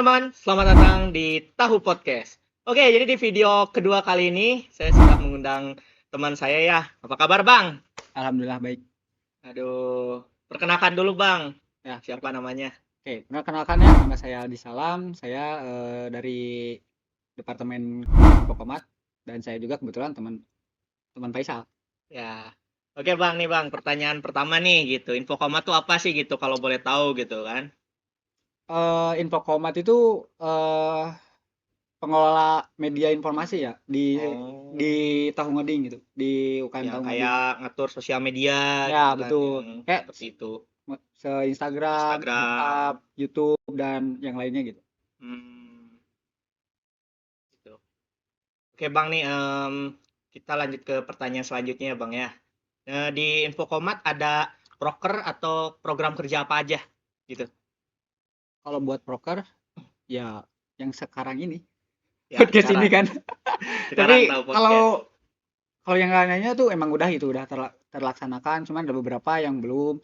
teman-teman, selamat datang di Tahu Podcast. Oke, jadi di video kedua kali ini saya sudah mengundang teman saya ya. Apa kabar Bang? Alhamdulillah baik. Aduh, perkenalkan dulu Bang. Ya, Siapa namanya? Oke, perkenalkan ya, nama saya Adi Salam. Saya dari Departemen Infokomat dan saya juga kebetulan teman Faisal. Ya. Oke Bang, nih Bang, pertanyaan pertama nih gitu. Infokomat tuh apa sih gitu kalau boleh tahu gitu kan? Infokomat itu pengelola media informasi ya Oh, di Tahu Ngoding gitu, di UKM yang Tahu Ngoding. kayak ngatur sosial media Ya, gitu kan. betul. Kayak Seperti itu. Instagram, Instagram. WhatsApp, YouTube dan yang lainnya gitu. Hmm, gitu. Oke Bang nih, kita lanjut ke pertanyaan selanjutnya ya Bang ya. Di Infokomat ada proker atau program kerja apa aja gitu? Kalau buat broker ya yang sekarang ini Ya podcast ini kan. sekarang Tapi tahu podcast. kalau yang lainnya tuh emang udah terlaksanakan, cuman ada beberapa yang belum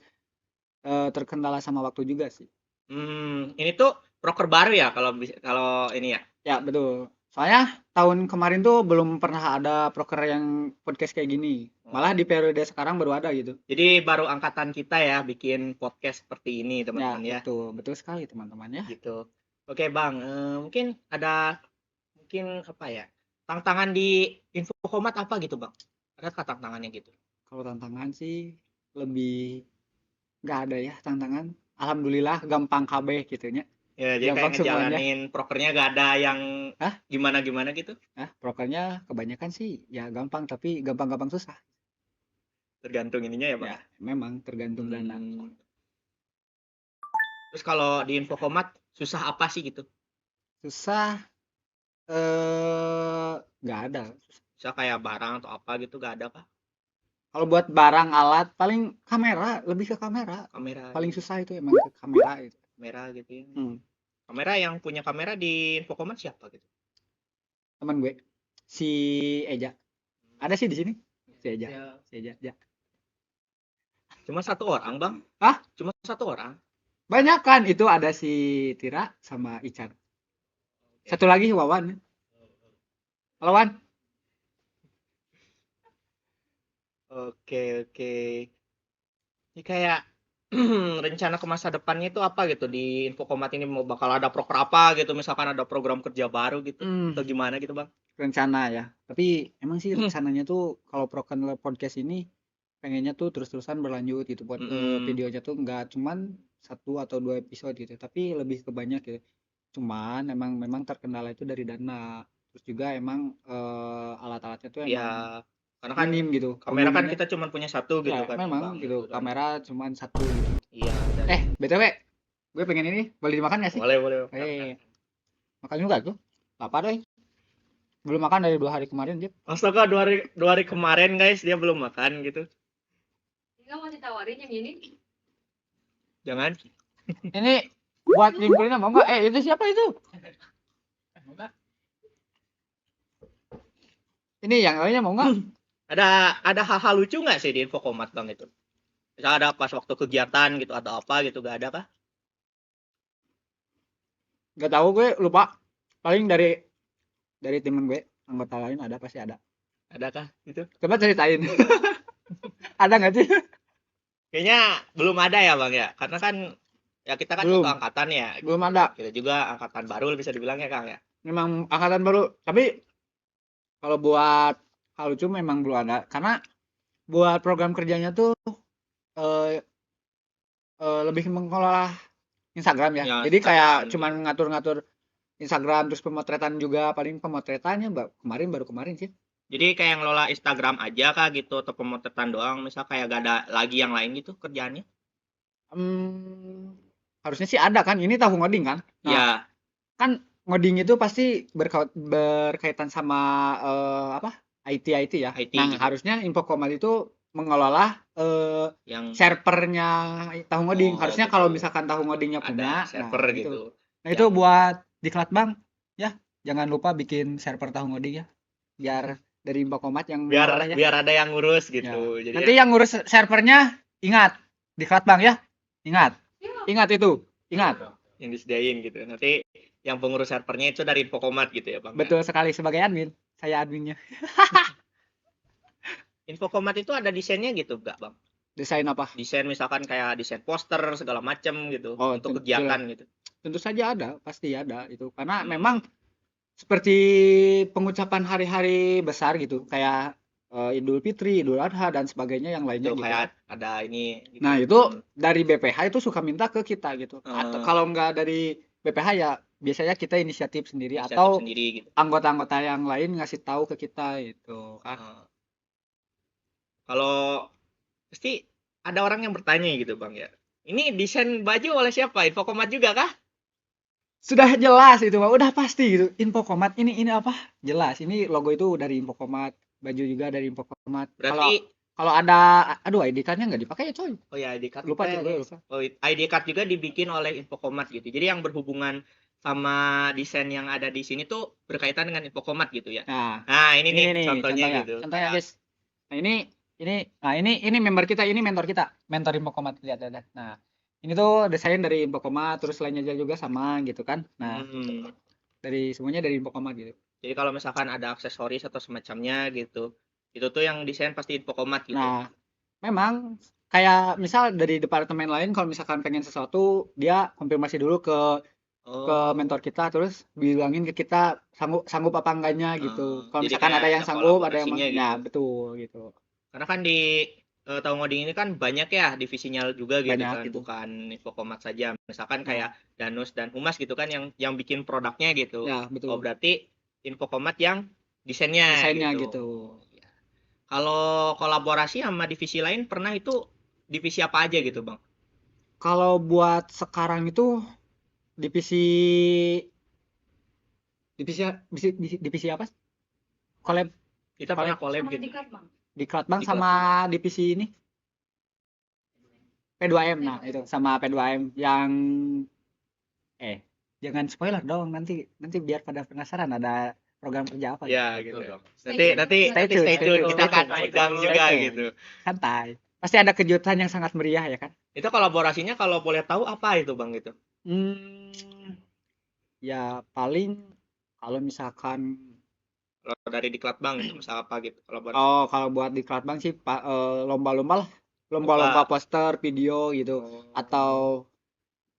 terkendala sama waktu juga sih. Ini tuh proker baru ya kalau ini ya. Ya betul. Soalnya tahun kemarin tuh belum pernah ada proker yang podcast kayak gini. Malah Oh, di periode sekarang baru ada gitu. jadi baru angkatan kita ya bikin podcast seperti ini Ya teman-teman ya, betul, betul sekali teman-teman ya. gitu. Oke Bang, mungkin ada mungkin apa ya tantangan di Infokomat apa gitu Bang? Ada tantangannya gitu? Kalau tantangan sih lebih nggak ada ya tantangan. Alhamdulillah gampang KB gitunya. Ya, jadi kayak Gampang semuanya. ngejalanin prokernya gak ada yang Hah? gimana-gimana gitu. Prokernya kebanyakan sih ya gampang tapi gampang-gampang susah. Tergantung ininya ya, Bang Ya ya. memang tergantung dana. Terus kalau di Infokomat susah apa sih gitu? Susah nggak ada. Susah kayak barang atau apa gitu gak ada kah? Kalau buat barang alat paling kamera, lebih ke kamera. Kamera Paling gitu. susah itu emang ke kamera itu. Kamera gitu ya. Hmm. Kamera yang punya kamera di Infokomat siapa gitu? Teman gue si Eja. Ada sih di sini. Si Eja. Ya, Si Eja. Ya. cuma satu orang, Bang. Hah? Cuma satu orang. Banyak kan itu ada si Tira sama Ican. Satu lagi Wawan. Halo Wan. Oke, oke. Ini kayak rencana ke masa depannya itu apa gitu di Infokomat ini mau bakal ada proker apa gitu misalkan ada program kerja baru gitu Hmm, atau gimana gitu Bang? rencana ya. Tapi emang sih rencananya tuh kalau Proken podcast ini pengennya tuh terus-terusan berlanjut gitu buat Mm-mm. videonya tuh nggak cuman satu atau dua episode gitu tapi lebih ke banyak gitu. Cuman memang terkendala itu dari dana. Terus juga emang alat-alatnya tuh Ya, emang karena kan minim gitu. kamera kan Volumenya kita cuma punya satu gitu ya kan Bang memang gitu gitu. kan. Kamera cuman satu gitu. Iya dan BTW, gue pengen ini boleh dimakan gak sih? boleh boleh makan. Makan juga tuh. Lapar deh. Belum makan dari 2 hari kemarin, Jep. Astaga dua hari kemarin guys dia belum makan gitu. Enggak mau ditawarin yang ini? Jangan. Ini buat Limpolina mau nggak? Itu siapa itu? Ini yang lainnya mau nggak? Ada hal-hal lucu nggak sih di Infokomat Bang itu? Misal ada pas waktu kegiatan gitu atau apa gitu gak ada kah? Gak tahu gue lupa. Paling dari temen gue anggota lain ada pasti ada. Ada kah gitu? Coba ceritain. Ada nggak sih? Kayaknya belum ada ya Bang ya. Karena kan ya kita kan satu Belum. angkatan ya. Belum ada. Kita juga angkatan baru bisa dibilang ya Kang ya. Memang angkatan baru. Tapi kalau buat hal lucu memang belum ada. Karena buat program kerjanya tuh eh, lebih mengelola Instagram ya. Ya, Jadi kayak Instagram, cuman gitu. ngatur-ngatur Instagram terus pemotretan juga paling pemotretannya baru kemarin sih. Jadi kayak ngelola Instagram aja kah gitu atau pemotretan doang misal kayak gak ada lagi yang lain gitu kerjaannya? Harusnya sih ada kan. Ini tahu ngoding kan. Nah, Ya, kan ngoding itu pasti berkaitan sama apa? IT ya. IT Nah, gitu. harusnya Infokomat itu mengelola Yang servernya tahu ngoding. oh Harusnya gitu. kalau misalkan tahu ngodingnya Ada punya, server nah gitu. itu. Nah, itu Yang buat diklat Bang. Ya, jangan lupa bikin server tahu ngoding ya. Biar dari Infokomat yang mengelola ya. biar ada yang ngurus Ya. gitu. Jadi Nanti yang ngurus servernya ingat diklat Bang ya. Ingat. Ingat itu. Ingat. yang disediain gitu. Nanti yang pengurus servernya itu dari Infocomat gitu ya Bang. Betul sekali, sebagai admin. Saya adminnya. Infocomat itu ada desainnya gitu enggak Bang? Desain apa? Desain misalkan kayak desain poster segala macam gitu Oh, untuk tentu, kegiatan gitu. tentu saja ada, pasti ada itu. Karena Hmm. memang seperti pengucapan hari-hari besar gitu, kayak Idul Fitri, Idul Adha dan sebagainya yang lainnya Itu gitu. kayak ada ini gitu. Nah, itu dari BPH itu suka minta ke kita gitu. Atau Hmm. kalau nggak dari BPH ya biasanya kita inisiatif sendiri Inisiatif atau sendiri gitu. anggota-anggota yang lain ngasih tahu ke kita gitu kan. Kalau pasti ada orang yang bertanya gitu Bang ya. Ini desain baju oleh siapa? Infocomat juga kah? Sudah jelas itu, Pak. Udah pasti gitu. Infocomat ini apa? Jelas. Ini logo itu dari Infocomat, baju juga dari Infocomat. Kalau Berarti ada aduh ID card-nya nggak dipakai ya, coy. oh ya ID card Lupa kita coy, ya. lupa. Oh, ID card juga dibikin oleh Infocomat gitu. Jadi yang berhubungan sama desain yang ada di sini tuh berkaitan dengan Infocomat gitu ya. Nah, Nah, ini nih nih contohnya gitu. Contohnya, guys. Nah, ini member kita, ini mentor kita, mentor Infocomat, lihat. Nah, ini tuh desain dari Infocomat, terus lainnya juga sama gitu kan. Nah, dari semuanya dari Infocomat gitu. Jadi kalau misalkan ada aksesoris atau semacamnya gitu, itu tuh yang desain pasti Infocomat gitu. Nah, memang kayak misal dari departemen lain kalau misalkan pengen sesuatu, dia konfirmasi dulu ke mentor kita, terus bilangin ke kita sanggup apa enggaknya gitu. Kalau Jadi misalkan kayak ada yang ada sanggup, ada yang kolaborasinya ya gitu. betul gitu. Karena kan di Tahu Ngoding ini kan banyak ya divisinya juga gitu Banyak kan, gitu. bukan Infocomat saja. Misalkan Nah. kayak Danus dan Humas gitu kan yang bikin produknya gitu. Ya, Oh, betul. berarti Infocomat yang desainnya Desainnya gitu. gitu. Ya. Kalau kolaborasi sama divisi lain pernah itu divisi apa aja gitu, Bang? Kalau buat sekarang itu divisi divisi apa? Collab Kita pernah collab Sama gitu. diklat, Bang. di Klatbang Di sama divisi ini P2M. Nah, itu sama P2M yang jangan spoiler dong, nanti biar pada penasaran ada program kerja apa Ya, gitu. gitu. Stay Nanti Stay tune. kita akan Stay undang tune. juga Stay tune. gitu. Santai. Pasti ada kejutan yang sangat meriah ya kan? Itu kolaborasinya kalau boleh tahu apa itu, Bang gitu? Ya paling kalau misalkan Kalau dari diklat Bang itu misal apa gitu kolaborasi? oh kalau buat di Klatbang sih lomba-lomba lah, lomba poster, video gitu, atau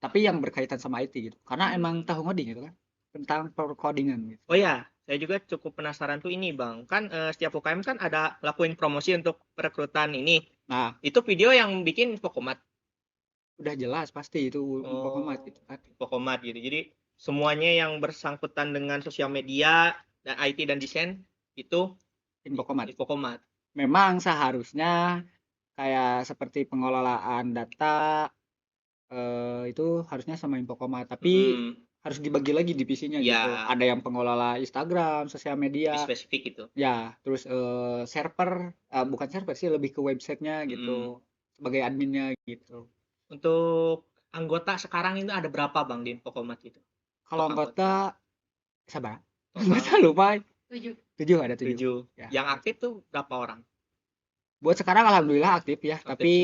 tapi yang berkaitan sama IT gitu. Karena emang tahu ngoding gitu kan, tentang perkodingan gitu. Oh ya, saya juga cukup penasaran tuh ini Bang. Kan setiap UKM kan ada lakuin promosi untuk perekrutan ini. Nah, Itu video yang bikin Infocomat. udah jelas pasti itu Infocomat gitu kan. Infocomat gitu. Jadi semuanya yang bersangkutan dengan sosial media dan IT dan desain itu Infocomat. Memang seharusnya kayak seperti pengelolaan data itu harusnya sama Infocomat, tapi harus dibagi lagi divisinya gitu. Ada yang pengelola Instagram, sosial media. Lebih spesifik itu. Ya, terus server, bukan server sih, lebih ke websitenya gitu, sebagai adminnya gitu. Untuk anggota sekarang itu ada berapa Bang di Infocomat itu? Kalau anggota, sabar, anggota lupa. 7. 7 ada 7. Ya. Yang aktif tuh berapa orang? Buat sekarang alhamdulillah aktif ya, Aktif tapi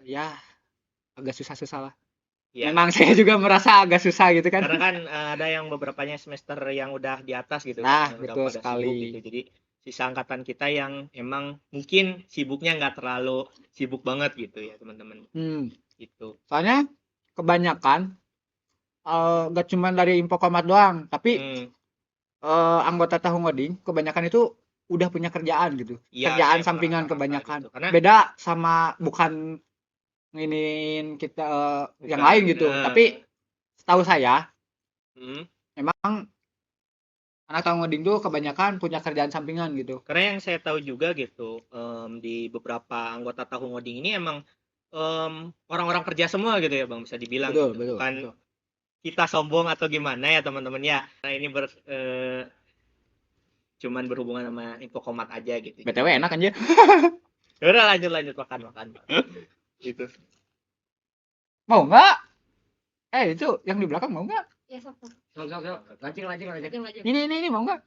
ya agak susah-susah lah. Ya. Memang saya juga merasa agak susah gitu kan. Karena kan ada yang beberapanya semester yang udah di atas gitu. Nah, yang betul udah pada sekali. sibuk gitu. Jadi sisa angkatan kita yang emang mungkin sibuknya nggak terlalu sibuk banget gitu ya teman-teman. Gitu. Soalnya kebanyakan gak cuma dari Infocomat doang, tapi anggota Tahu Ngoding kebanyakan itu udah punya kerjaan gitu. Ya, kerjaan sampingan kebanyakan. Gitu. Karena beda sama bukan nginin kita yang lain gitu. Tapi setahu saya memang anak Tahu Ngoding tuh kebanyakan punya kerjaan sampingan gitu. Karena yang saya tahu juga gitu di beberapa anggota Tahu Ngoding ini emang orang-orang kerja semua gitu ya Bang, bisa dibilang betul, gitu. betul, Bukan betul. Kita sombong atau gimana ya teman-teman ya. Nah ini cuman berhubungan sama Infocomat aja gitu. BTW enak anjir. Udah lanjut makan. Gitu. Mau nggak? Itu yang di belakang mau nggak? Ya, satu. Lancing. Ini mau nggak?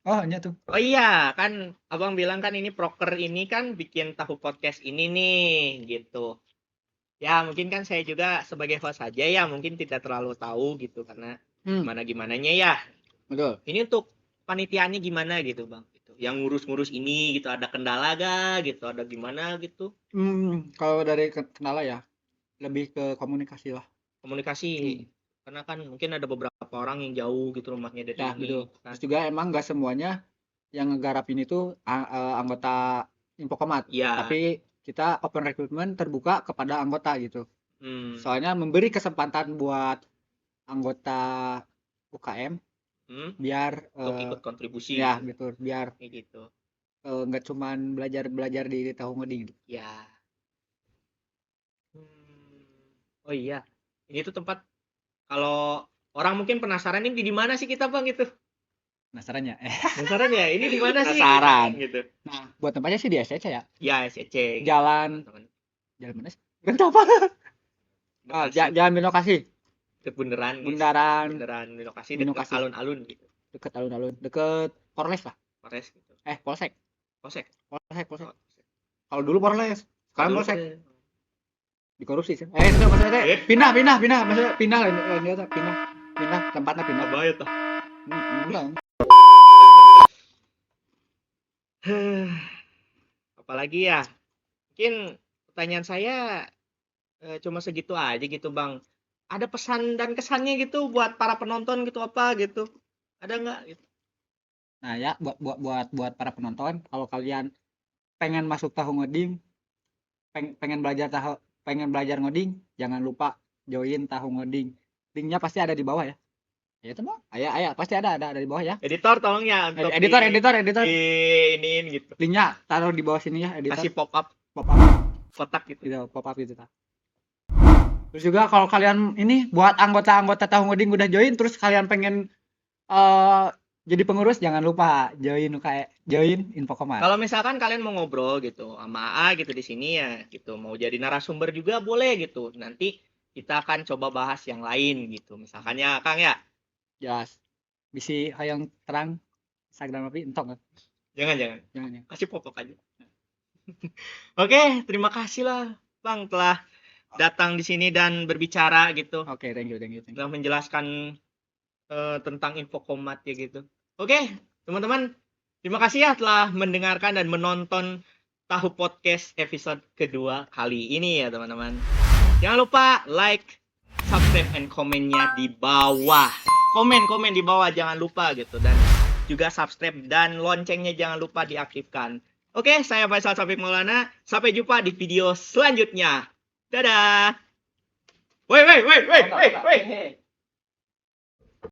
Oh, iya tuh. Oh iya, kan Abang bilang kan ini proker ini kan bikin tahu podcast ini nih gitu. Ya mungkin kan saya juga sebagai host saja ya mungkin tidak terlalu tahu gitu karena gimana-gimananya ya. Betul. Ini untuk panitiaannya gimana gitu bang? Gitu. Yang ngurus-ngurus ini gitu ada kendala gak gitu? Ada gimana gitu? Kalau dari kendala ya lebih ke komunikasi lah. Komunikasi. Karena kan mungkin ada beberapa orang yang jauh gitu rumahnya dari Ya ini. betul. Kan. Terus juga emang nggak semuanya yang ngegarapin itu anggota Infokomat. Iya. Tapi kita open recruitment terbuka kepada anggota gitu. Soalnya memberi kesempatan buat anggota UKM biar untuk ikut kontribusi. ya gitu. betul, biar Kayak gitu. nggak cuman belajar di tahu ngoding gitu. Ya. Oh iya, ini tuh tempat kalau orang mungkin penasaran ini di mana sih kita bang gitu? Penasaran ya? Penasaran ya? Ini di mana sih? Penasaran. Gitu. Nah, buat tempatnya sih di SCC ya. Ya SCC. Jalan Gitu. mana sih? Gak apa? Jalan Binokasi. Bundaran. Bundaran Binokasi Binokasi. dekat alun-alun gitu. Deket alun-alun, deket Polres lah. Polres gitu. Polsek. Polsek. Kalau dulu Polres, sekarang Polsek. Dikorupsi sih. Itu maksudnya pindah. Maksudnya pindah tempatnya pindah. Apa ya toh? Apalagi ya? Mungkin pertanyaan saya cuma segitu aja gitu bang. Ada pesan dan kesannya gitu buat para penonton gitu apa gitu? Ada nggak? Gitu? Nah ya buat para penonton, kalau kalian pengen masuk tahu ngoding, pengen belajar ngoding, jangan lupa join tahu ngoding. Linknya pasti ada di bawah ya. Ya itu mah. Ayo pasti ada di bawah ya. Editor tolong ya untuk editor. Iniin gitu. Linknya taruh di bawah sini ya, editor. Kasih pop up kotak gitu. Pop up gitu. Terus juga kalau kalian ini buat anggota tahu ngoding udah join, terus kalian pengen jadi pengurus, jangan lupa join Infokomat. Kalau misalkan kalian mau ngobrol gitu sama A gitu di sini ya gitu, mau jadi narasumber juga boleh gitu. Nanti kita akan coba bahas yang lain gitu. Misalkan ya Kang ya. Jelas. Bisi hayang terang Instagram tapi entong. Jangan. Ya. Kasih pop-up aja. Oke, terima kasih lah Bang telah datang di sini dan berbicara gitu. Oke, thank you. Telah menjelaskan tentang Infokomat ya gitu. Oke, teman-teman, terima kasih ya telah mendengarkan dan menonton Tahu Podcast episode kedua kali ini ya teman-teman. Jangan lupa like, subscribe, and komennya di bawah. Komen di bawah jangan lupa gitu, dan juga subscribe dan loncengnya jangan lupa diaktifkan. Oke, saya Faisal Syafiq Maulana. Sampai jumpa di video selanjutnya. Dadah. Wait.